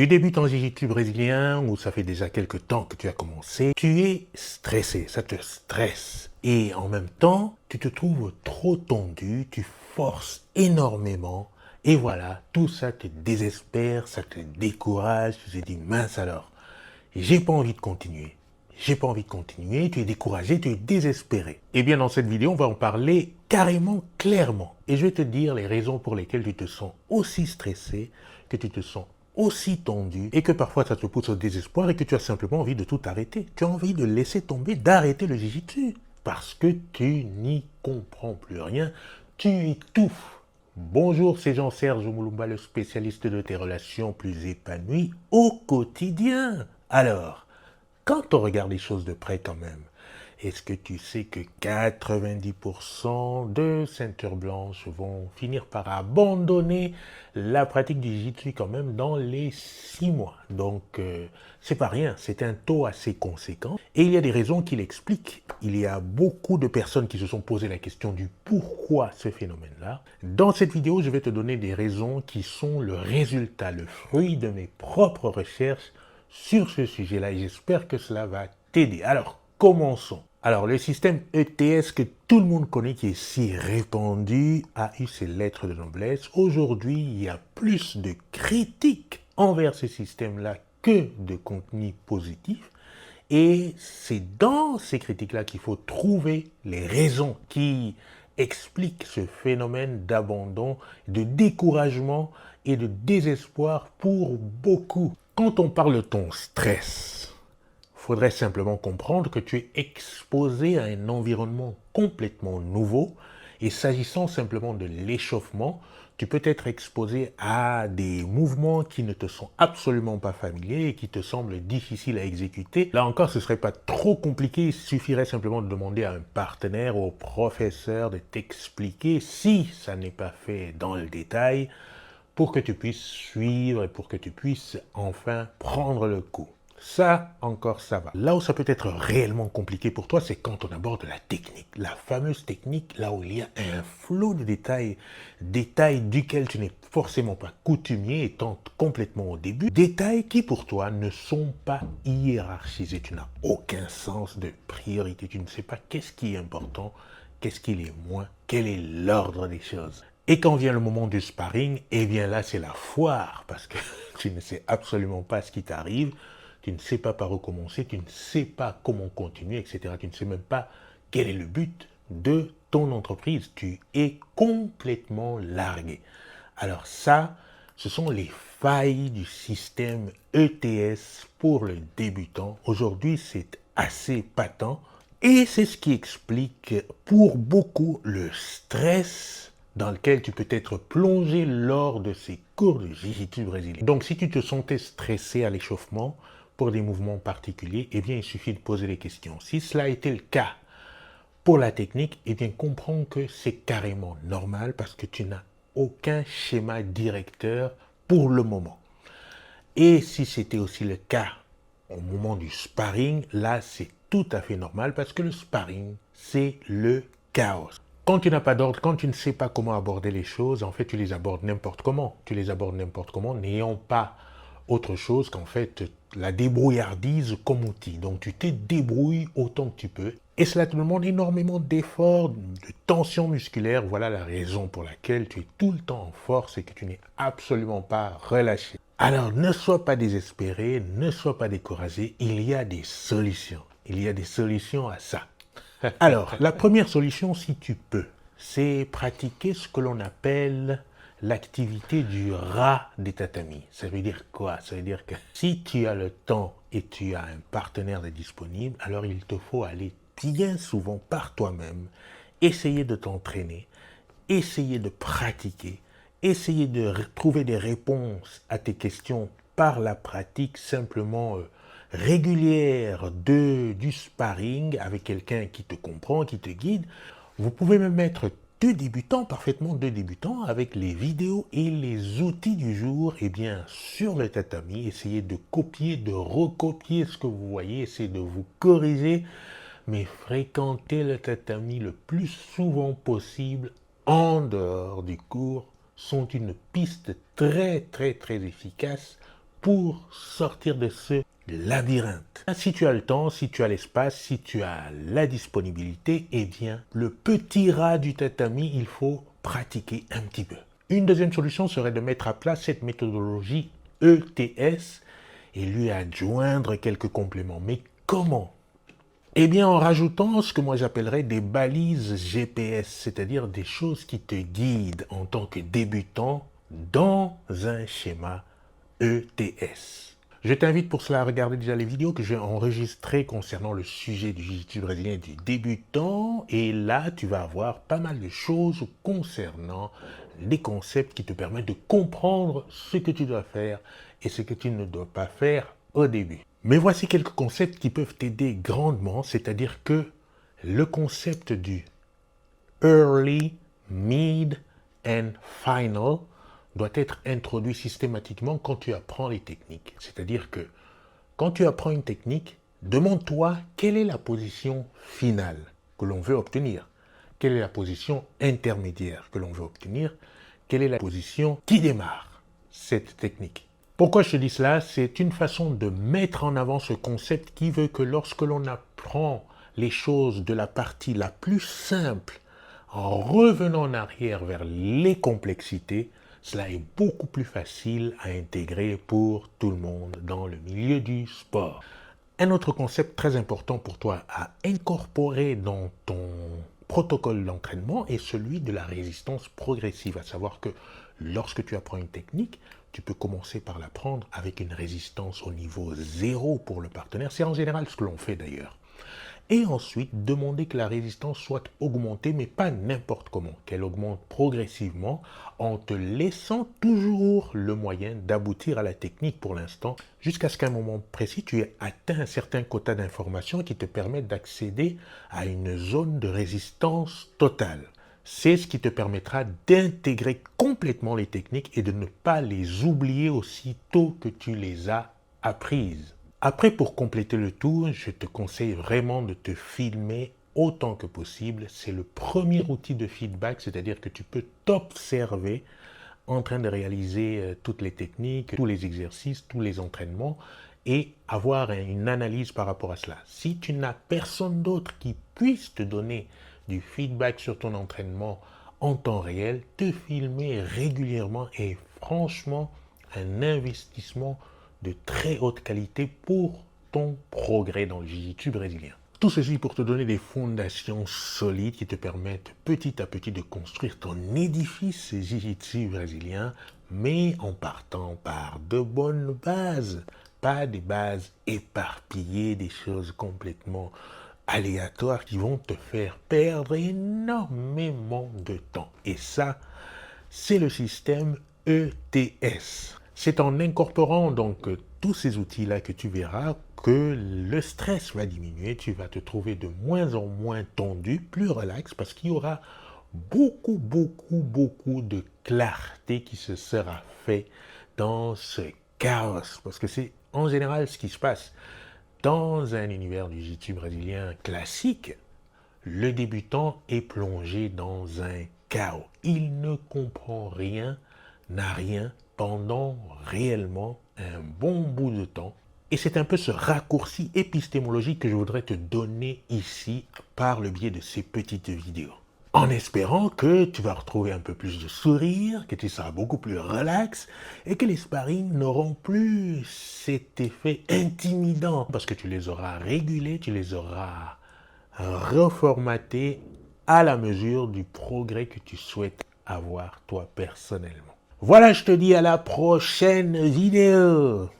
Tu débutes en jiu-jitsu brésilien ou ça fait déjà quelques temps que tu as commencé, tu es stressé, ça te stresse. Et en même temps, tu te trouves trop tendu, tu forces énormément. Et voilà, tout ça te désespère, ça te décourage, tu te dis mince alors, j'ai pas envie de continuer. J'ai pas envie de continuer, tu es découragé, tu es désespéré. Eh bien dans cette vidéo, on va en parler carrément, clairement. Et je vais te dire les raisons pour lesquelles tu te sens aussi stressé, que tu te sens aussi tendu et que parfois ça te pousse au désespoir et que tu as simplement envie de tout arrêter. Tu as envie de laisser tomber, d'arrêter le jiu-jitsu parce que tu n'y comprends plus rien, tu étouffes. Bonjour, c'est Jean-Serge Moulumba, le spécialiste de tes relations plus épanouies au quotidien. Alors, quand on regarde les choses de près quand même, est-ce que tu sais que 90% de ceintures blanches vont finir par abandonner la pratique du jiu-jitsu quand même dans les 6 mois. Donc, c'est pas rien, c'est un taux assez conséquent. Et il y a des raisons qui l'expliquent. Il y a beaucoup de personnes qui se sont posé la question du pourquoi ce phénomène-là. Dans cette vidéo, je vais te donner des raisons qui sont le résultat, le fruit de mes propres recherches sur ce sujet-là. Et j'espère que cela va t'aider. Alors, commençons. Alors, le système ETS que tout le monde connaît, qui est si répandu, a eu ses lettres de noblesse. Aujourd'hui, il y a plus de critiques envers ce système-là que de contenu positif. Et c'est dans ces critiques-là qu'il faut trouver les raisons qui expliquent ce phénomène d'abandon, de découragement et de désespoir pour beaucoup. Quand on parle de ton stress, faudrait simplement comprendre que tu es exposé à un environnement complètement nouveau et s'agissant simplement de l'échauffement, tu peux être exposé à des mouvements qui ne te sont absolument pas familiers et qui te semblent difficiles à exécuter. Là encore, ce ne serait pas trop compliqué, il suffirait simplement de demander à un partenaire, au professeur de t'expliquer si ça n'est pas fait dans le détail pour que tu puisses suivre et pour que tu puisses enfin prendre le coup. Ça, encore, ça va. Là où ça peut être réellement compliqué pour toi, c'est quand on aborde la technique. La fameuse technique, là où il y a un flot de détails, détails duquel tu n'es forcément pas coutumier, étant complètement au début. Détails qui, pour toi, ne sont pas hiérarchisés. Tu n'as aucun sens de priorité. Tu ne sais pas qu'est-ce qui est important, qu'est-ce qui est moins, quel est l'ordre des choses. Et quand vient le moment du sparring, eh bien là, c'est la foire, parce que tu ne sais absolument pas ce qui t'arrive. Tu ne sais pas par où commencer, tu ne sais pas comment continuer, etc. Tu ne sais même pas quel est le but de ton entreprise. Tu es complètement largué. Alors ça, ce sont les failles du système ETS pour le débutant. Aujourd'hui, c'est assez patent et c'est ce qui explique pour beaucoup le stress dans lequel tu peux être plongé lors de ces cours de jiu-jitsu brésilien. Donc si tu te sentais stressé à l'échauffement, pour des mouvements particuliers, eh bien, il suffit de poser les questions. Si cela était le cas pour la technique, eh bien, comprends que c'est carrément normal parce que tu n'as aucun schéma directeur pour le moment. Et si c'était aussi le cas au moment du sparring, là, c'est tout à fait normal parce que le sparring, c'est le chaos. Quand tu n'as pas d'ordre, quand tu ne sais pas comment aborder les choses, en fait, tu les abordes n'importe comment. Tu les abordes n'importe comment, n'ayant pas autre chose qu'en fait la débrouillardise comme outil. Donc tu te débrouilles autant que tu peux. Et cela te demande énormément d'efforts, de tension musculaire. Voilà la raison pour laquelle tu es tout le temps en force et que tu n'es absolument pas relâché. Alors ne sois pas désespéré, ne sois pas découragé. Il y a des solutions. Il y a des solutions à ça. Alors, la première solution, si tu peux, c'est pratiquer ce que l'on appelle l'activité du rat des tatamis. Ça veut dire quoi? Ça veut dire que si tu as le temps et tu as un partenaire de disponible, alors il te faut aller bien souvent par toi-même, essayer de t'entraîner, essayer de pratiquer, essayer de trouver des réponses à tes questions par la pratique simplement régulière du sparring avec quelqu'un qui te comprend, qui te guide. Vous pouvez même être deux débutants, parfaitement deux débutants, avec les vidéos et les outils du jour, et bien sur le tatami, essayez de copier, de recopier ce que vous voyez, essayez de vous corriger, mais fréquentez le tatami le plus souvent possible en dehors du cours sont une piste très efficace pour sortir de ce labyrinthe. Si tu as le temps, si tu as l'espace, si tu as la disponibilité, eh bien, le petit rat du tatami, il faut pratiquer un petit peu. Une deuxième solution serait de mettre à plat cette méthodologie ETS et lui adjoindre quelques compléments. Mais comment? Eh bien, en rajoutant ce que moi j'appellerais des balises GPS, c'est-à-dire des choses qui te guident en tant que débutant dans un schéma ETS. Je t'invite pour cela à regarder déjà les vidéos que j'ai enregistrées concernant le sujet du jiu-jitsu brésilien du débutant. Et là, tu vas avoir pas mal de choses concernant les concepts qui te permettent de comprendre ce que tu dois faire et ce que tu ne dois pas faire au début. Mais voici quelques concepts qui peuvent t'aider grandement, c'est-à-dire que le concept du early, mid and final doit être introduit systématiquement quand tu apprends les techniques. C'est-à-dire que quand tu apprends une technique, demande-toi quelle est la position finale que l'on veut obtenir, quelle est la position intermédiaire que l'on veut obtenir, quelle est la position qui démarre cette technique. Pourquoi je te dis cela? C'est une façon de mettre en avant ce concept qui veut que lorsque l'on apprend les choses de la partie la plus simple, en revenant en arrière vers les complexités, cela est beaucoup plus facile à intégrer pour tout le monde dans le milieu du sport. Un autre concept très important pour toi à incorporer dans ton protocole d'entraînement est celui de la résistance progressive, à savoir que lorsque tu apprends une technique, tu peux commencer par l'apprendre avec une résistance au niveau 0 pour le partenaire. C'est en général ce que l'on fait d'ailleurs. Et ensuite, demander que la résistance soit augmentée, mais pas n'importe comment, qu'elle augmente progressivement en te laissant toujours le moyen d'aboutir à la technique pour l'instant, jusqu'à ce qu'à un moment précis, tu aies atteint un certain quota d'informations qui te permettent d'accéder à une zone de résistance totale. C'est ce qui te permettra d'intégrer complètement les techniques et de ne pas les oublier aussitôt que tu les as apprises. Après, pour compléter le tout, je te conseille vraiment de te filmer autant que possible. C'est le premier outil de feedback, c'est-à-dire que tu peux t'observer en train de réaliser toutes les techniques, tous les exercices, tous les entraînements et avoir une analyse par rapport à cela. Si tu n'as personne d'autre qui puisse te donner du feedback sur ton entraînement en temps réel, te filmer régulièrement est franchement un investissement de très haute qualité pour ton progrès dans le jiu-jitsu brésilien. Tout ceci pour te donner des fondations solides qui te permettent petit à petit de construire ton édifice jiu-jitsu brésilien, mais en partant par de bonnes bases, pas des bases éparpillées, des choses complètement aléatoires qui vont te faire perdre énormément de temps. Et ça, c'est le système ETS. C'est en incorporant donc tous ces outils-là que tu verras que le stress va diminuer, tu vas te trouver de moins en moins tendu, plus relax, parce qu'il y aura beaucoup de clarté qui se sera fait dans ce chaos. Parce que c'est en général ce qui se passe. Dans un univers du jiu-jitsu brésilien classique, le débutant est plongé dans un chaos. Il ne comprend rien, n'a rien pendant réellement un bon bout de temps. Et c'est un peu ce raccourci épistémologique que je voudrais te donner ici par le biais de ces petites vidéos. En espérant que tu vas retrouver un peu plus de sourire, que tu seras beaucoup plus relax et que les sparring n'auront plus cet effet intimidant parce que tu les auras régulés, tu les auras reformatés à la mesure du progrès que tu souhaites avoir toi personnellement. Voilà, je te dis à la prochaine vidéo.